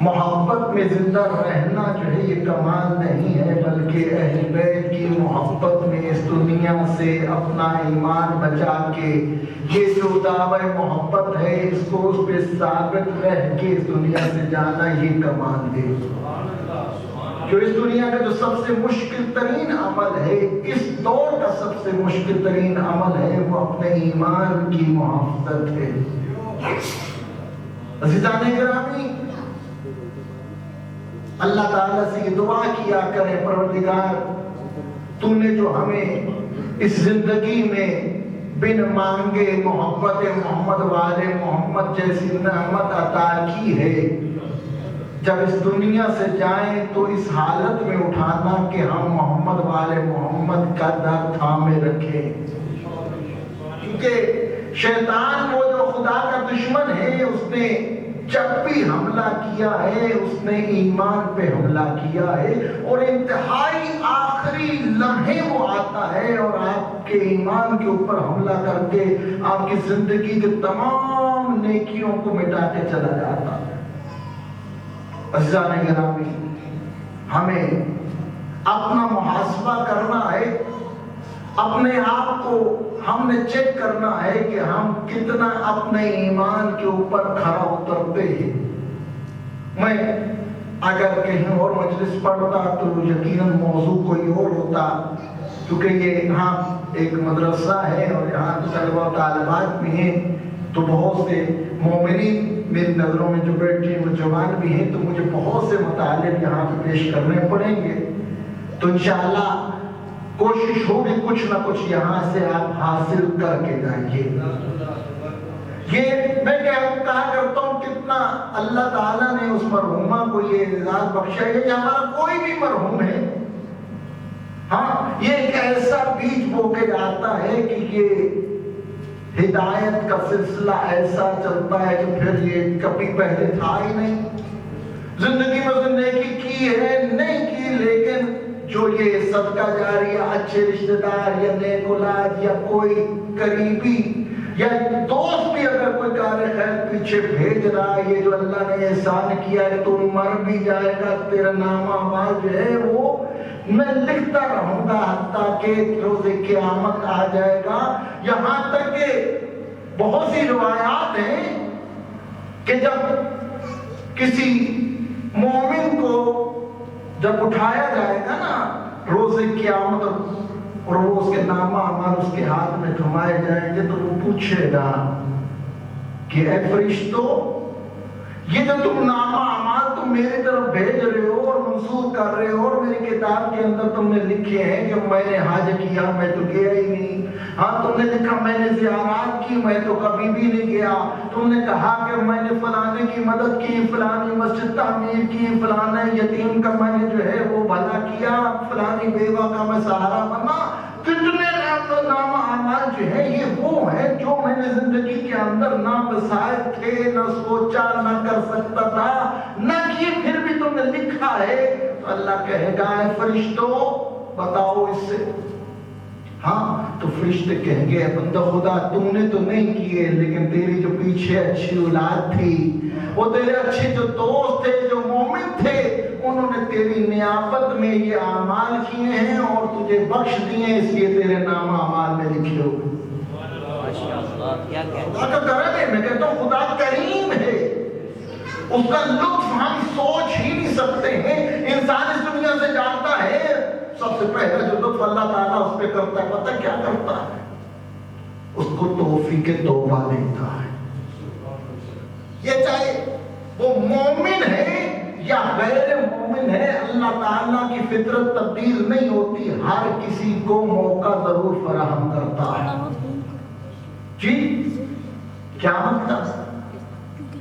محبت میں زندہ رہنا جو ہے یہ کمال نہیں ہے، بلکہ اہل بیت کی محبت میں اس دنیا سے اپنا ایمان بچا کے یہ جو دعوی محبت ہے اس کو اس پہ ثابت رہ کے اس دنیا سے جانا یہ کمال ہے۔ جو اس دنیا کا جو سب سے مشکل ترین عمل ہے، اس دور کا سب سے مشکل ترین عمل ہے، وہ اپنے ایمان کی محافظت ہے۔ عزیزان گرامی، اللہ تعالیٰ سے یہ دعا کیا کرے، پروردگار تو نے جو ہمیں اس زندگی میں بن مانگے محبت محمد والے محمد جیسی نعمت عطا کی ہے، جب اس دنیا سے جائیں تو اس حالت میں اٹھانا کہ ہم محمد والے محمد کا در تھامے رکھیں، کیونکہ شیطان وہ جو خدا کا دشمن ہے، اس نے جب بھی حملہ کیا ہے اس نے ایمان پہ حملہ کیا ہے، اور انتہائی آخری لمحے وہ آتا ہے اور آپ کے ایمان کے اوپر حملہ کر کے آپ کی زندگی کے تمام نیکیوں کو مٹا کے چلا جاتا ہے۔ عزیزان گرامی، ہمیں اپنا محاسبہ کرنا ہے، اپنے آپ کو ہم نے چیک کرنا ہے کہ ہم کتنا اپنے ایمان کے اوپر کھرا اترتے ہیں۔ میں اگر کہیں اور مجلس پڑھتا تو یقیناً موضوع کوئی اور ہوتا، کیونکہ یہ یہاں ایک مدرسہ ہے اور یہاں طلبہ و طالبات بھی ہیں، تو بہت سے مومنین میری نظروں میں جو بیٹھے ہیں وہ جوان بھی ہیں، تو مجھے بہت سے مطالب یہاں پہ پیش کرنے پڑیں گے، تو انشاءاللہ کوشش ہوگی کچھ نہ کچھ یہاں سے آپ حاصل کر کے جائیے۔ یہ میں کہا کرتا ہوں کتنا اللہ تعالیٰ نے اس مرحومہ کو یہ اعزاز بخشا ہے، یہ ہمارا کوئی بھی مرحوم ہے، ہاں یہ ایک ایسا بیج بو کے جاتا ہے کہ یہ ہدایت کا سلسلہ ایسا چلتا ہے کہ پھر یہ کبھی پہلے تھا ہی نہیں۔ زندگی میں سے نیکی کی ہے نہیں کی، لیکن جو یہ صدقہ جاریہ، اچھے رشتہ دار یا نیک اولاد یا کوئی قریبی یا دوست بھی اگر کوئی کار خیر پیچھے بھیج رہا ہے، یہ جو اللہ نے احسان کیا ہے تو مر بھی جائے گا، تیرا نام اعمال جو ہے وہ میں لکھتا رہوں گا حتیٰ کہ روز قیامت آ جائے گا۔ یہاں تک کہ بہت سی روایات ہیں کہ جب کسی مومن کو جب اٹھایا جائے گا نا روز قیامت اور وہ اس کے نامہ اعمال اس کے ہاتھ میں تھمائے جائیں گے، تو وہ پوچھے گا کہ اے فرشتو، یہ جو تم نامہ اعمال تم میری طرف بھیج رہے ہو اور منسوخ کر رہے ہو اور میری کتاب کے اندر تم نے لکھے ہیں کہ میں نے حج کیا، میں تو گیا ہی نہیں، ہاں تم نے لکھا میں نے زیارات کی، میں تو کبھی بھی نہیں گیا، تم نے کہا کہ میں نے فلانے کی مدد کی، فلانی مسجد تعمیر کی، فلانے یتیم کا میں نے جو ہے وہ بھلا کیا، فلانی بیوہ کا میں سہارا بنا، کتنے نامہ اعمال جو ہے یہ وہ ہے جو میں نے زندگی کے اندر نہ بسائے تھے، نہ سوچا، نہ کر سکتا تھا، نہ کیے، پھر بھی تم نے لکھا ہے۔ تو اللہ کہے گا اے فرشتو بتاؤ اس سے، ہاں تو فرشتے کہیں گے بندہ خدا تم نے تو نہیں کیے، لیکن تیری جو پیچھے اچھی اولاد تھی، وہ تیرے اچھے جو دوست تھے، جو مومن تھے، انہوں نے تیری نیابت میں یہ اعمال کیے ہیں اور تجھے بخش دیے ہیں، اس لیے تیرے نام اعمال میں لکھے ہوئے۔ خدا کا کرم ہے، میں کہتا ہوں خدا کریم ہے، اس کا لطف ہم سوچ ہی نہیں سکتے ہیں۔ انسان اس دنیا سے جاتا ہے، سب سے پہلے جو لطف اللہ تعالیٰ اس پہ کرتا ہے پتہ کیا کرتا ہے؟ اس کو توفیق توبہ دیتا ہے۔ یہ چاہے وہ مومن ہے یا غیر مومن ہے، اللہ تعالیٰ کی فطرت تبدیل نہیں ہوتی، ہر کسی کو موقع ضرور فراہم کرتا ہے۔ جی کیا مطلب؟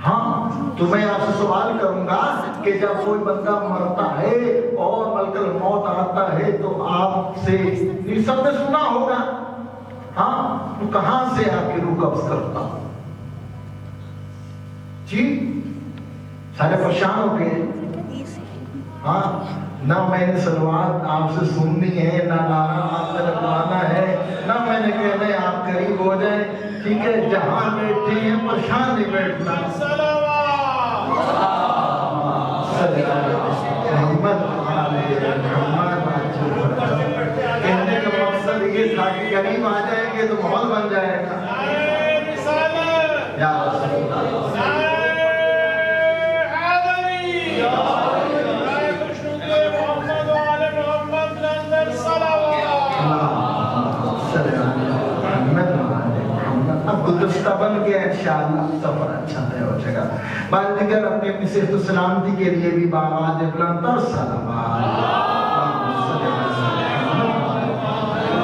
ہاں تو میں آپ سے سوال کروں گا کہ جب کوئی بندہ مرتا ہے اور ملک الموت آتا ہے تو آپ سے یہ سب نے سنا ہوگا، ہاں تو کہاں سے آپ کی روح قبض کرتا؟ جی سارے پریشان ہو گئے، ہاں نہ میں نے سلوات آپ سے سننی ہے، نہ نعرہ آپ سے لگوانا ہے، نہ میں نے کہنا ہے آپ قریب ہو جائیں، ٹھیک ہے جہاں بیٹھے ہیں پریشان نہیں بیٹھنا۔ باقی غریب آ جائیں گے تو ماحول بن جائے گا. یا رسول اللہ گلدستہ بن گیا. انشاءاللہ سفر اچھا طے ہو جائے گا. بعد دیگر اپنی اپنی صحت و سلامتی کے لیے بھی بآواز بلند تر صلوات.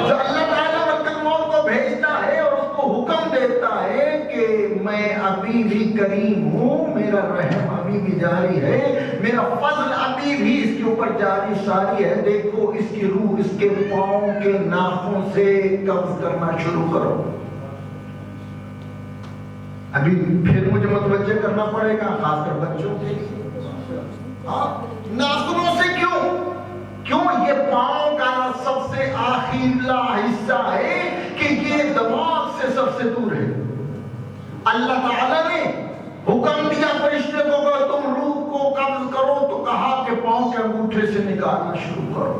جو اللہ تعالیٰ وقت موت کو بھیجتا ہے اور اس کو حکم دیتا ہے کہ میں ابھی بھی کریم ہوں, میرا رحم ابھی بھی جاری ہے, میرا فضل ابھی بھی اس کے اوپر جاری ساری ہے. دیکھو اس کی روح اس کے پاؤں کے ناخنوں سے قبض کرنا شروع کرو. ابھی پھر مجھے متوجہ کرنا پڑے گا, خاص کر بچوں کے لیے. ناخنوں سے کیوں یہ پاؤں کا سب سے آخریلا حصہ ہے کہ یہ دماغ سے سب سے دور ہے. اللہ تعالیٰ نے حکم دیا فرشتے کو کہ تم روح کو قبض کرو, تو کہا کہ پاؤں کے انگوٹھے سے نکالنا شروع کرو.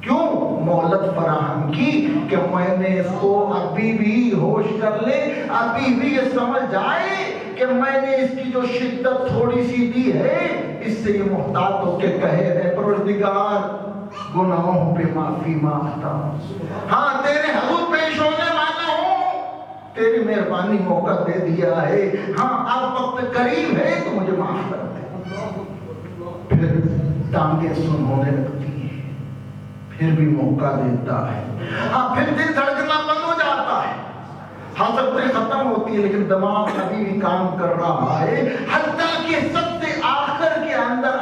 کیوں؟ مہلت فراہم کی کہ میں نے اس کو ابھی بھی ہوش کر لے, ابھی بھی یہ سمجھ جائے کہ میں نے اس کی جو شدت تھوڑی سی دی ہے اس سے یہ محتاط ہو کے کہے اے پروردگار گناہوں پہ معافی مانگتا ہوں, ہاں تیرے حضور پیش ہونے والا ہوں, تیری مہربانی موقع دے دیا ہے, ہاں اب وقت قریب ہے تو مجھے معاف کر دے. پھر ٹانگیں سن ہونے لگتی ہیں, پھر بھی موقع دیتا ہے, ہاں پھر دل دھڑکنا بند ہو جاتا ہے, حسرتیں ختم ہوتی ہے لیکن دماغ ابھی بھی کام کر رہا ہے. حتیٰ کہ سب سے آخر کے اندر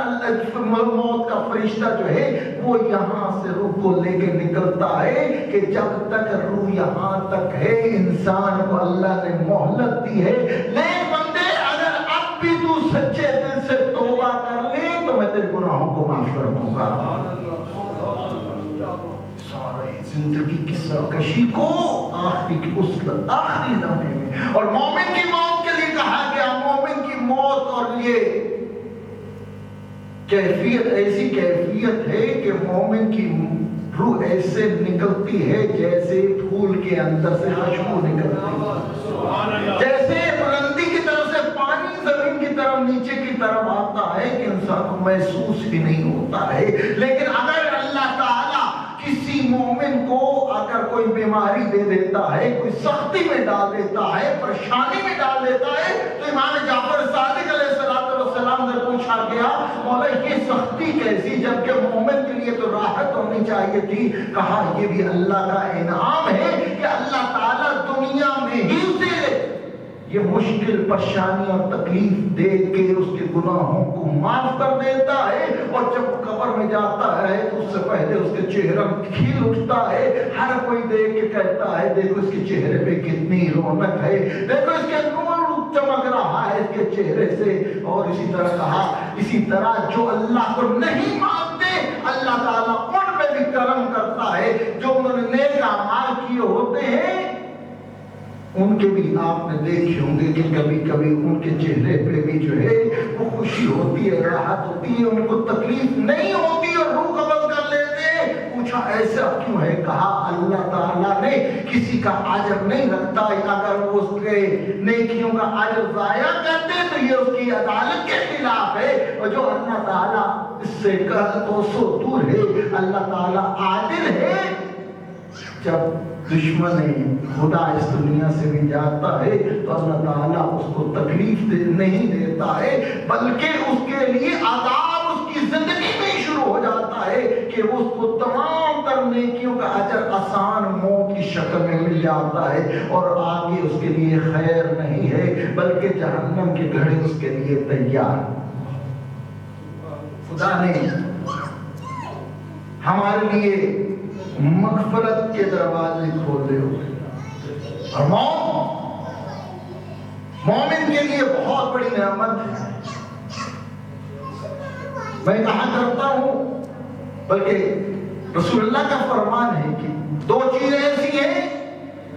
موت کا فرشتہ جو ہے وہ یہاں سے روح کو لے کے نکلتا ہے کہ جب تک روح یہاں تک ہے انسان کو اللہ نے مہلت دی ہے. لیکن بندے اگر اب بھی تو سچے دل سے توبہ کر لے تو میں تیرے گناہوں کو معاف کر دوں گا. زندگی کی سرکشی کو آخری کی وصلت آخری لمحے میں, اور مومن کی موت کے لیے کہا گیا مومن کی موت, اور یہ کیفیت ایسی کیفیت ہے کہ مومن کی روح ایسے نکلتی ہے جیسے پھول کے اندر سے خوشبو نکلتی ہے, جیسے بلندی کی طرف سے پانی زمین کی طرف نیچے کی طرف آتا ہے کہ انسان کو محسوس بھی نہیں ہوتا ہے. لیکن اگر اللہ تعالیٰ کسی مومن کو اگر کوئی بیماری دے دیتا ہے, کوئی سختی میں ڈال دیتا ہے, پریشانی میں ڈال دیتا ہے, تو امام جعفر صادق علیہ السلام سے پوچھا گیا مولا یہ سختی کیسی, جبکہ مومن کے لیے تو راحت ہونی چاہیے تھی. کہا یہ بھی اللہ کا انعام ہے کہ اللہ تعالیٰ دنیا میں ہی اسے یہ مشکل پریشانی اور تکلیف دے کے اس کے گناہوں کو معاف کر دیتا ہے, اور جب قبر میں جاتا ہے تو اس سے پہلے اس کے چہرہ کھل اٹھتا ہے. ہر کوئی دیکھ کے کہتا ہے دیکھو اس کے چہرے پہ کتنی رونق ہے, دیکھو اس کے نور چمک رہا ہے اس کے چہرے سے. اور اسی طرح کہا اسی طرح جو اللہ کو نہیں مانتے اللہ تعالیٰ ان پہ بھی کرم کرتا ہے. جو انہوں نے نیک اعمال کیے ہوتے ہیں ان کے بھی آپ نے دیکھے ہوں گے کہ کبھی کبھی ان کے چہرے پہ بھی جو ہے وہ خوشی ہوتی ہے, راحت ہوتی ہے, ان کو تکلیف نہیں ہوتی اور روح قبض کر لیتے ہیں. پوچھا ایسا کیوں ہے؟ کہا اللہ تعالیٰ نے کسی کا اجر نہیں رکھتا, اگر وہ اس کے نیکیوں کا اجر ضائع کرتے تو یہ اس کی عدالت کے خلاف ہے. اور جو اللہ تعالیٰ اس سے تو سو دور ہے, اللہ تعالیٰ عادل ہے. جب دشمن خدا اس دنیا سے بھی جاتا ہے تو اللہ تعالیٰ اس کو تکلیف نہیں دیتا ہے, بلکہ اس کے لیے عذاب اس کی زندگی میں شروع ہو جاتا ہے کہ اس کو تمام تر نیکیوں کا اجر آسان موت کی شکل میں مل جاتا ہے, اور آگے اس کے لیے خیر نہیں ہے بلکہ جہنم کے گھڑے اس کے لیے تیار. خدا نے ہمارے لیے مغفرت کے دروازے کھولے ہوئے, اور مومن کے لیے بہت بڑی نعمت ہے. میں کہا کرتا ہوں بلکہ رسول اللہ کا فرمان ہے کہ دو چیزیں ایسی ہیں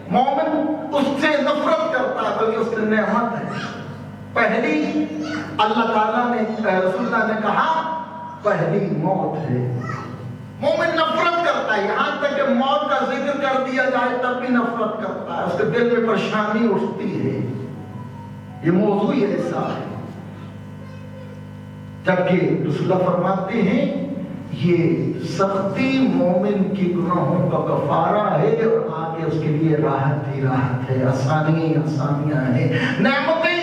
مومن اس سے نفرت کرتا ہے بلکہ اس کی نعمت ہے. پہلی اللہ تعالیٰ نے رسول اللہ نے کہا پہلی موت ہے, مومن نفرت کرتا ہے، یہاں تک کہ موت کا ذکر کر دیا جائے تب بھی نفرت کرتا ہے، اس کے دل میں پریشانی اٹھتی ہے، یہ موضوع ہی ایسا ہے۔ جبکہ رسول اللہ فرماتے ہیں یہ سختی مومن کی گناہوں کا کفارہ ہے، اور آگے اس کے لیے راحت ہی راحت ہے، آسانیاں ہیں، نعمتیں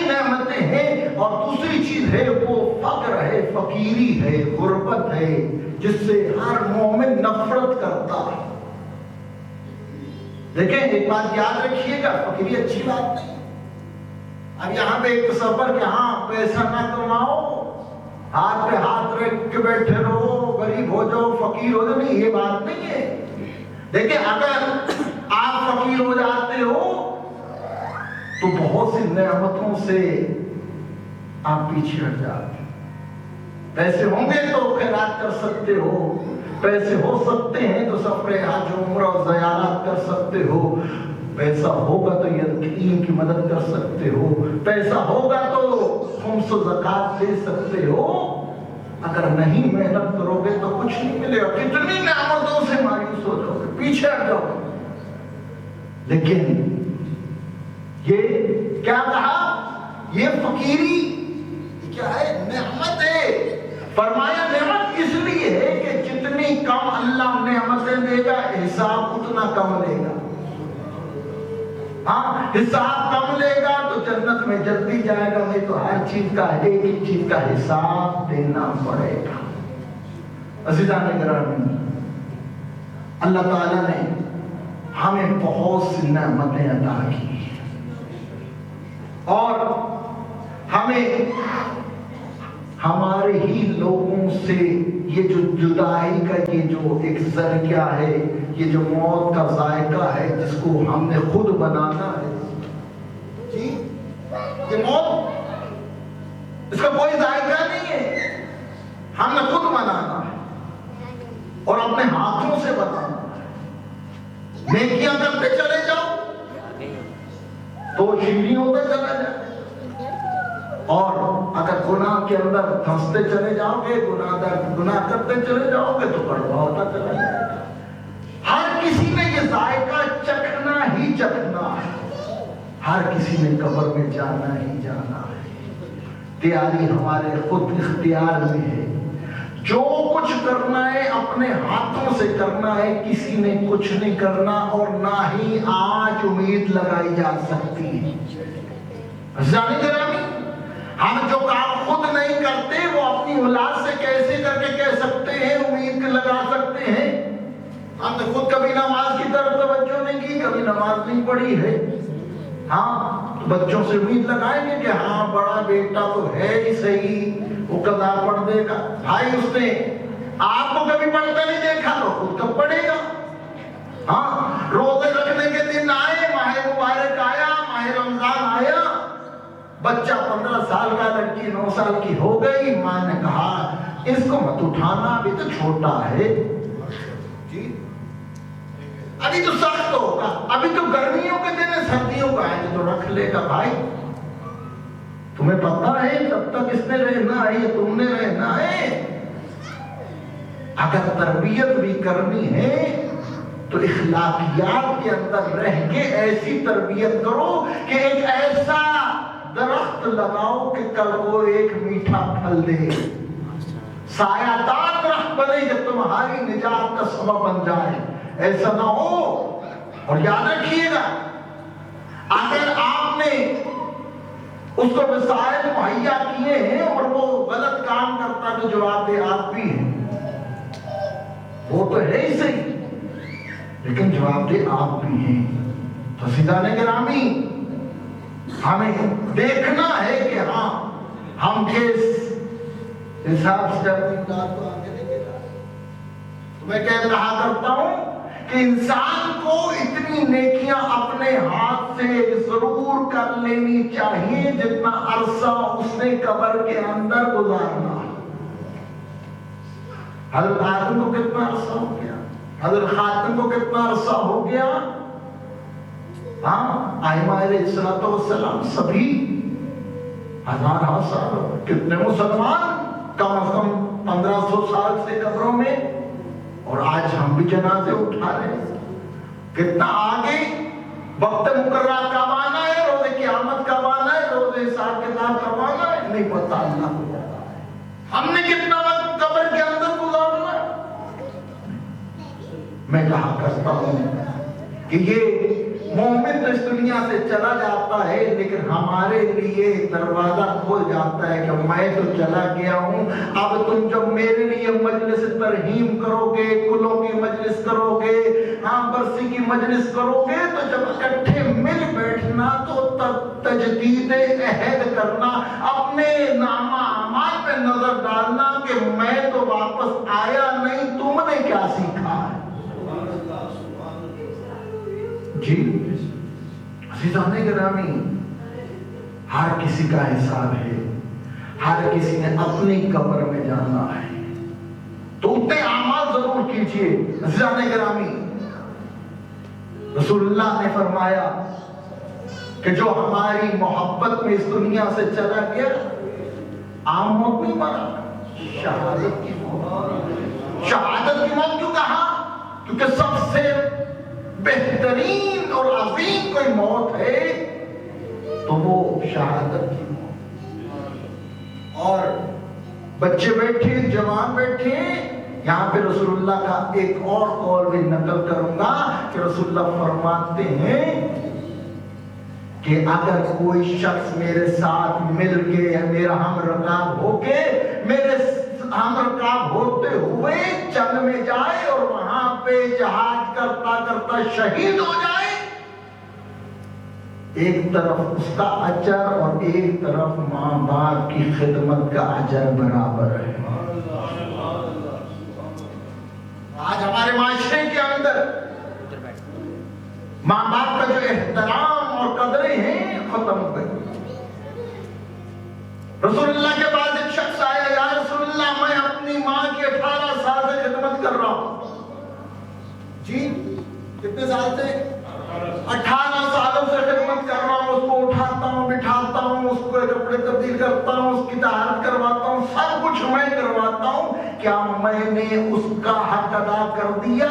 ہیں، اور دوسری چیز ہے وہ فقر ہے، فقیری ہے، غربت ہے، جس سے ہر مومن نفرت کرتا ہے۔ دیکھیں ایک بات یاد رکھیے گا، فقیری اچھی بات نہیں۔ اب یہاں پہ ایک تصور کہ ہاں پیسہ نہ کماؤ، ہاتھ پہ ہاتھ رکھ کے بیٹھے رہو، غریب ہو جاؤ، فقیر ہو جاؤ، نہیں، یہ بات نہیں ہے۔ دیکھیں اگر آپ فقیر ہو جاتے ہو تو بہت سی نعمتوں سے آپ پیچھے ہٹ جاتے ہیں۔ پیسے ہوں گے تو خیرات کر سکتے ہو، پیسے ہو سکتے ہیں تو سفر حج عمرہ اور زیارات کر سکتے ہو، پیسہ ہوگا تو یتیم کی مدد کر سکتے ہو، پیسہ ہوگا تو خمس و زکوٰۃ دے سکتے ہو۔ اگر نہیں محنت کرو گے تو کچھ نہیں ملے گا، کتنی نعمتوں سے مایوس ہو جاؤ گے، پیچھے ہٹ جاؤ گے۔ لیکن یہ کیا کہا، یہ فقیری کیا ہے، نعمت ہے۔ فرمایا نعمت اس لیے ہے کہ جتنی کم اللہ نعمتیں دے گا حساب اتنا کم لے گا۔ ہاں حساب کم لے گا تو جنت میں جلدی جائے گا، نہیں تو ہر چیز کا ایک ایک چیز کا حساب دینا پڑے گا۔ عزیزان گرامی، اللہ تعالیٰ نے ہمیں بہت سی نعمتیں عطا کی ہیں، اور ہمیں ہمارے ہی لوگوں سے یہ جو جدائی کا یہ جو ایک ذریعہ ہے، یہ جو موت کا ذائقہ ہے جس کو ہم نے خود بنانا ہے، جی یہ موت اس کا کوئی ذائقہ نہیں ہے، ہم نے خود بنانا ہے اور اپنے ہاتھوں سے بنانا ہے۔ نیکیاں کرتے چلے جاؤ تو سیڑھیوں پہ چلا جائے، اور اگر گناہ کے اندر دھنستے چلے جاؤ گے، گناہ کرتے چلے جاؤ گے تو کڑوا ہوتا چلا جائے گا۔ ہر کسی نے یہ ذائقہ چکھنا ہی چکھنا ہے، ہر کسی نے قبر میں جانا ہی جانا ہے۔ تیاری ہمارے خود اختیار میں ہے، جو کچھ کرنا ہے اپنے ہاتھوں سے کرنا ہے، کسی نے کچھ نہیں کرنا، اور نہ ہی آج امید لگائی جا سکتی ہے۔ جانے گرامی، ہم جو کام خود نہیں کرتے وہ اپنی اولاد سے کیسے کر کے کہہ سکتے ہیں، امید لگا سکتے ہیں؟ ہم نے خود کبھی نماز کی طرف توجہ نہیں کی، کبھی نماز نہیں پڑھی ہے، ہاں تو بچوں سے امید لگائیں گے کہ ہاں بڑا بیٹا تو ہے ہی صحیح، وہ قضا پڑھ دے گا۔ بھائی اس نے آپ کو کبھی پڑھتا نہیں دیکھا تو خود کب پڑھے گا؟ ہاں روزے رکھنے کے دن آئے، ماہ مبارک آیا، ماہ رمضان آیا، بچہ 15 سال کا، لڑکی 9 سال کی ہو گئی، ماں نے کہا اس کو مت اٹھانا، ابھی تو چھوٹا ہے، جی ابھی تو سخت ہوگا، ابھی تو گرمیوں کے دن ہے، سردیوں کا ہے تو رکھ لے گا۔ بھائی تمہیں پتہ ہے تب تک اس نے رہنا ہے یا تم نے رہنا ہے؟ اگر تربیت بھی کرنی ہے تو اخلاقیات کے اندر رہ کے ایسی تربیت کرو کہ ایک ایسا درخت لگاؤ کہ کل وہ ایک میٹھا پھل دے، سایہ دار درخت بنے کہ تمہاری نجات کا سبب بن جائے۔ ایسا نہ ہو، اور یاد رکھیے گا اگر آپ نے اس کو وسائل مہیا کیے ہیں اور وہ غلط کام کرتا تو جواب دہ آپ بھی ہیں، وہ تو ہے ہی صحیح لیکن جواب دہ آپ بھی ہیں۔ تو عزیزان گرامی، ہمیں دیکھنا ہے کہ ہاں ہم کس حساب سے اپنی اولاد کو آگے لے کے جائیں۔ تو میں کہا کرتا ہوں کہ انسان کو اتنی نیکیاں اپنے ہاتھ سے ضرور کر لینی چاہیے جتنا عرصہ اس نے قبر کے اندر گزارنا۔ حضرت آدم کو کتنا عرصہ ہو گیا، حضرت خاتم کو کتنا عرصہ ہو گیا، ہاں آئمہ علیہ السلام سبھی 1000 سال، کتنے مسلمان کم از کم 1500 سال سے قبروں میں، اور آج ہم بھی جنازے اٹھا رہے ہیں. کتنا آگے وقت مقررہ کب آنا ہے, روز قیامت کب آنا ہے, روز حساب کتاب کب آنا ہے, نہیں پتا اللہ کو پتا ہے. ہم نے کتنا وقت قبر کے اندر گزارنا ہے. میں کہا کرتا ہوں کہ یہ مومن تو اس دنیا سے چلا جاتا ہے, لیکن ہمارے لیے دروازہ کھول جاتا ہے کہ میں تو چلا گیا ہوں, اب تم جب میرے لیے مجلس ترحیم کرو گے, کلوں کی مجلس کرو گے, برسی کی مجلس کرو گے, تو جب اکٹھے مل بیٹھنا تو تجدید عہد کرنا, اپنے نامہ اعمال پہ نظر ڈالنا کہ میں تو واپس آیا نہیں, تم نے کیا سیکھا ہے. جی عزیزان گرامی, ہر کسی کا حساب ہے, ہر کسی نے اپنی قبر میں جانا ہے, تو اتنے اعمال ضرور کیجئے. عزیزان گرامی, رسول اللہ نے فرمایا کہ جو ہماری محبت میں اس دنیا سے چلا گیا, عام موت نہیں مرا, شہادت کی موت. شہادت کی موت کیوں کہا؟ کیونکہ سب سے بہترین اور عظیم کوئی موت ہے تو وہ شہادت کی موت. اور بچے بیٹھے, جوان بیٹھے, یہاں پہ رسول اللہ کا ایک اور قول بھی نقل کروں گا کہ رسول اللہ فرماتے ہیں کہ اگر کوئی شخص میرے ساتھ مل کے, میرا ہم رکاب ہو کے, میرے ہم رکاب ہوتے ہوئے جنگ میں جائے اور وہاں پہ جہاد کرتا کرتا شہید ہو جائے, ایک طرف اس کا اجر اور ایک طرف ماں باپ کی خدمت کا اجر برابر ہے. آج ہمارے معاشرے کے اندر ماں باپ کا جو احترام اور قدریں ہیں ختم ہو گئی. رسول اللہ کے پاس ایک شخص آیا, یا رسول اللہ میں اپنی ماں کی 18 سال سے خدمت کر رہا ہوں. جی کتنے سال سے؟ 18 سالوں سے خدمت کر رہا ہوں, اس کو اٹھاتا ہوں, بٹھاتا ہوں, اس کو کپڑے تبدیل کرتا ہوں, اس کی طہارت کرواتا ہوں, سب کچھ میں کرواتا ہوں, کیا میں نے اس کا حق ادا کر دیا؟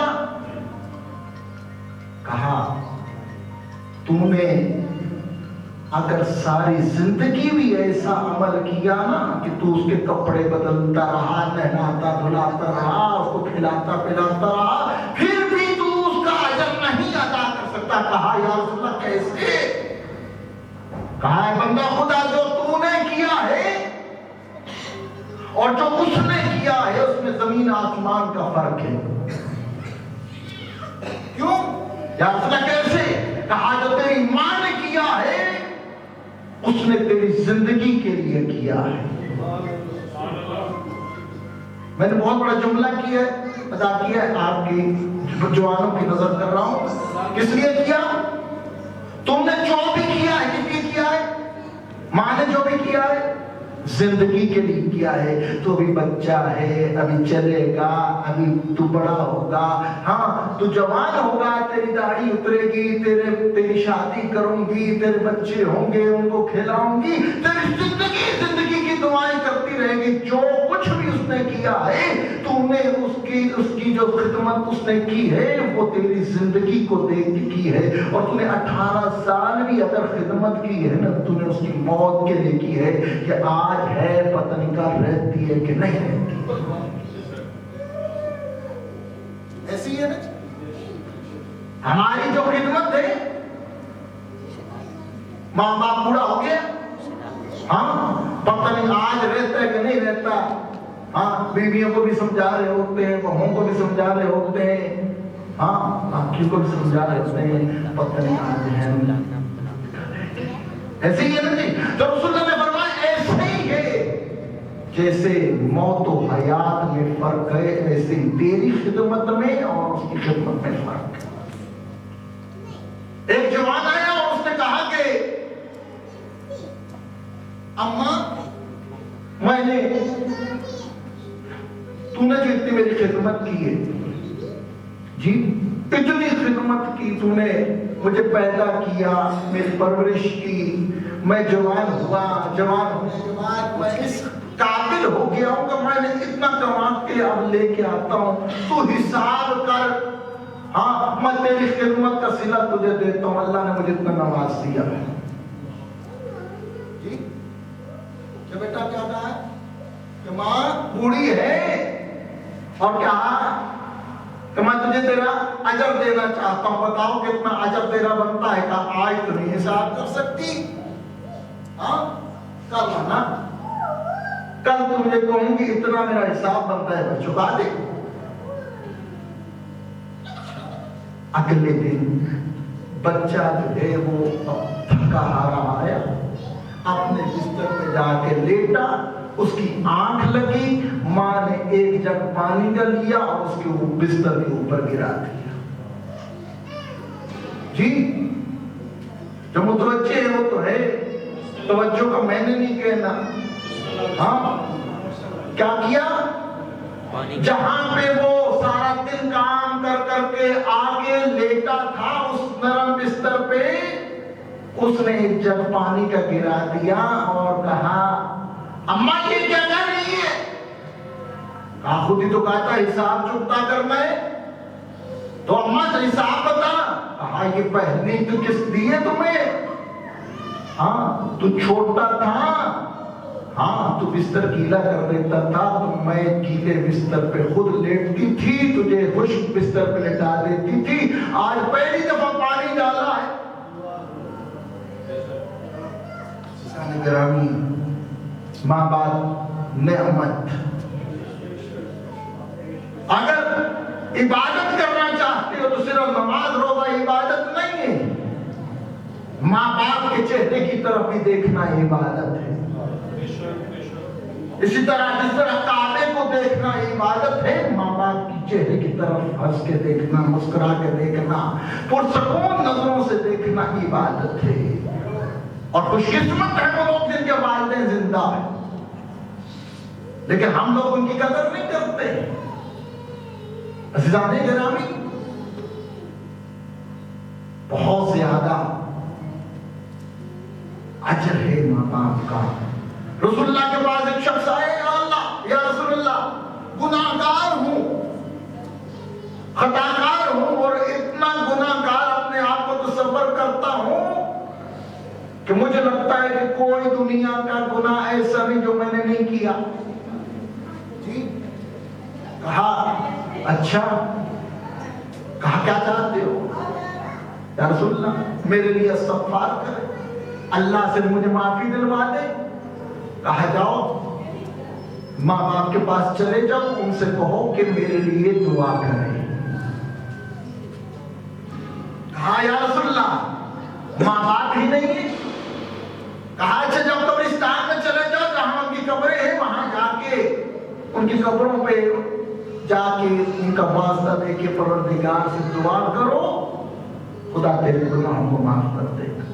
کہا تم نے اگر ساری زندگی بھی ایسا عمل کیا نا کہ تو اس کے کپڑے بدلتا رہا, نہلاتا دھلاتا رہا, اس کو کھلاتا پلاتا رہا, پھر بھی تو اس کا اجر نہیں ادا کر سکتا. کہا یا رسول اللہ کیسے؟ کہا ہے بندہ خدا, جو تو نے کیا ہے اور جو اس نے کیا ہے اس میں زمین آسمان کا فرق ہے. کیوں یا رسول اللہ کیسے؟ کہا جو تیری ماں نے کیا ہے اس نے تیری زندگی کے لیے کیا ہے. میں نے بہت بڑا جملہ کیا ہے, ادا کیا ہے, آپ کی جوانوں کی نظر کر رہا ہوں. کس لیے کیا؟ تم نے جو بھی کیا ہے کس لیے کیا ہے؟ ماں نے جو بھی کیا ہے زندگی کے لیے کیا ہے. تو ابھی بچہ ہے, ابھی چلے گا, ابھی تو بڑا ہوگا, ہاں تو جوان ہوگا, تیری داڑھی اترے گی, تیری شادی کروں گی, تیرے بچے ہوں گے, ان کو کھلاؤں گی, تیری زندگی کی دعائیں کرتی رہے گی. جو کچھ بھی اس نے کیا ہے تو نے اس کی جو خدمت اس نے کی ہے وہ تیری زندگی کو دیکھ کے کی ہے. اور تو نے 18 سال بھی اگر خدمت کی ہے نا, تو نے اس کی موت کے لیے کی ہے کہ آج ہے پتہ نہیں کہاں رہتی ہے کہ نہیں رہتی. ایسی ہے نا ہماری جو خدمت ہے. ماں باپ بوڑھا ہو گیا, ہاں پتہ نہیں آج رہتا ہے کہ نہیں رہتا, ہاں بیویوں کو بھی سمجھا رہے ہوتے ہیں, بہوؤں کو بھی سمجھا رہے ہوتے ہیں, ہاں باقیوں کو بھی سمجھا رہے ہوتے ہیں, پتہ نہیں آج ہے. ایسے ہی ہے نا جی. تو رسول اللہ نے فرمایا ایسے ہی ہے جیسے موت و حیات میں فرق ہے, ایسے ہی تیری خدمت میں اور اس کی خدمت میں فرق ہے. ایک جوان آیا اور اس نے کہا کہ اماں میں نے, تو نے جو اتنی میری خدمت کی ہے, جی اتنی خدمت کی, تو نے مجھے پیدا کیا, میری پرورش کی, میں جوان ہوا, جوان ہونے کے بعد میں اس قابل قائل ہو گیا ہوں کہ میں نے اتنا کما کے اب لے کے آتا ہوں، تو حساب کر، ہاں میں تیری خدمت کا صلہ تجھے دیتا ہوں، اللہ نے مجھے اتنا نواز دیا ہے۔ جی کیا بیٹا کیا کہا ہے کہ ماں بوڑھی ہے اور کیا کہ میں تجھے تیرا اجر دینا چاہتا ہوں، بتاؤ کتنا اجر تیرا بنتا ہے؟ کہا آج تو نہیں حساب کر سکتی، ہاں کل نا، کل تم مجھے کہوں گی اتنا میرا حساب بنتا ہے، میں چکا دے۔ اگلے دن بچہ جو ہے وہ تھکا ہارا آیا، اپنے بستر پہ جا کے لیٹا، اس کی آنکھ لگی، ماں نے ایک جگ پانی کا لیا اور اس کے بستر کے اوپر گرا دیا۔ جی جو متوجہ ہے وہ تو ہے، توجہ کا میں نے نہیں کہنا، ہاں کیا کیا؟ جہاں پہ وہ سارا دن کام کر کر کے آگے لیٹا تھا اس نرم بستر پہ، اس نے ایک جگ پانی کا گرا دیا اور کہا اماں یہ کیا کر رہی ہے؟ کہا خود ہی تو کہا تھا حساب چکتا کرنا ہے، تو اماں سے حساب بتا۔ کہا یہ پہنی تو کس دیے تمہیں؟ ہاں تو چھوٹا تھا، ہاں تو بستر گیلا کر دیتا تھا، تو میں گیلے بستر پہ خود لیٹتی تھی، تجھے خشک بستر پہ لٹا دیتی تھی، آج پہلی دفعہ پانی ڈالا ہے۔ گرامی ماں باپ نعمت، اگر عبادت کرنا چاہتے ہو تو صرف نماز روزہ عبادت نہیں ہے، ماں باپ کے چہرے کی طرف بھی دیکھنا عبادت ہے۔ اسی طرح جس طرح کعبے کو دیکھنا عبادت ہے، ماں باپ کی چہرے کی طرف ہنس کے دیکھنا، مسکرا کے دیکھنا، پرسکون نظروں سے دیکھنا عبادت ہے۔ اور خوش قسمت ہے وہ لوگ جن کے والدین زندہ ہیں، لیکن ہم لوگ ان کی قدر نہیں کرتے۔ عزیزان گرامی، بہت زیادہ اجر ہے ماں باپ کا۔ رسول اللہ کے پاس ایک شخص آئے، یا اللہ یا رسول اللہ گناہگار ہوں، خطاکار ہوں، اور اتنا گناہگار اپنے آپ کو تصور کرتا ہوں کہ مجھے لگتا ہے کہ کوئی دنیا کا گناہ ایسا نہیں جو میں نے نہیں کیا۔ جی کہا اچھا، کہا کیا چاہتے ہو؟ یا رسول اللہ میرے لیے استغفار کرے، اللہ سے مجھے معافی دلوا دے۔ کہا جاؤ ماں باپ کے پاس چلے جاؤ، ان سے کہو کہ میرے لیے دعا کریں۔ کہا یا رسول اللہ ماں باپ ہی نہیں ہے؟ کہا اچھا جب قبرستان میں چلے جاؤ جہاں ان کی قبریں ہیں، وہاں جا کے ان کی قبروں پہ جا کے ان کا واسطہ دے کے پروردگار سے دعا کرو، خدا تیرے گناہوں کو معاف کر دے گا۔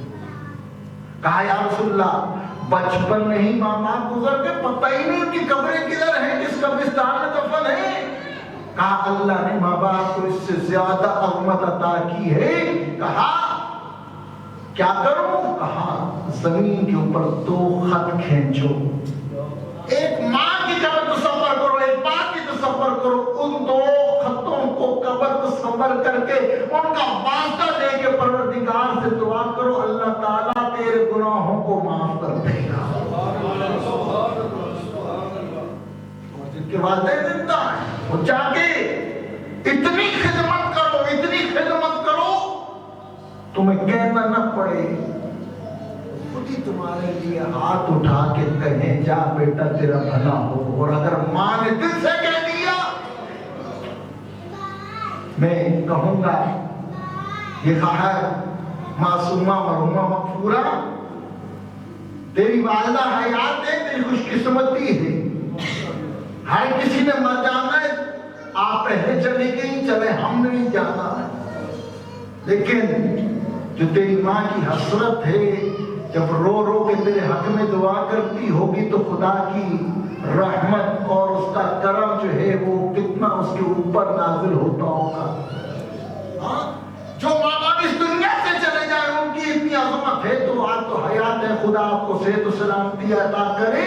کہا یا رسول اللہ بچپن میں ہی ماں باپ گزر کے پتہ ہی نہیں ان کی قبریں کدھر ہیں، کس قبرستان میں دفن ہیں۔ کہا اللہ نے ماں باپ کو اس سے زیادہ عظمت عطا کی ہے۔ کہا کیا کروں؟ کہا زمین کے اوپر 2 خط کھینچو، ایک ماں کی قبر تصور کرو، ایک باپ کی تصور کرو، ان 2 خطوں کو قبر تصور کر کے ان کا واسطہ دے کے پروردگار سے دعا کرو، اللہ تعالیٰ تیرے گناہوں کو معاف کر دے گا۔ اور جن کے والدین زندہ ہیں وہ جا کے اتنی خدمت کرو، اتنی خدمت کرو تمہیں کہنا نہ پڑے، خود ہی تمہارے لیے ہاتھ اٹھا کے کہیں جا بیٹا تیرا بھلا ہو۔ اور اگر ماں نے دل سے کہہ دیا، میں کہوں گا یہ کہا معصومہ مرحومہ مغفورہ، تیری والدہ حیات ہے، تیری خوش قسمتی ہے، ہر کسی نے مر جانا ہے، آپ پہلے چلے گئی، چلے ہم نے نہیں جانا ہے، لیکن جو تیری ماں کی حسرت ہے، جب رو رو کے تیرے حق میں دعا کرتی ہوگی تو خدا کی رحمت اور اس کا کرم جو ہے وہ کتنا اس کے اوپر نازل ہوتا ہوگا۔ جو ماں باپ اس دنیا سے چلے جائیں ان کی اتنی عظمت ہے، تو آج تو حیات ہے، خدا آپ کو صحت و سلامتی عطا کرے،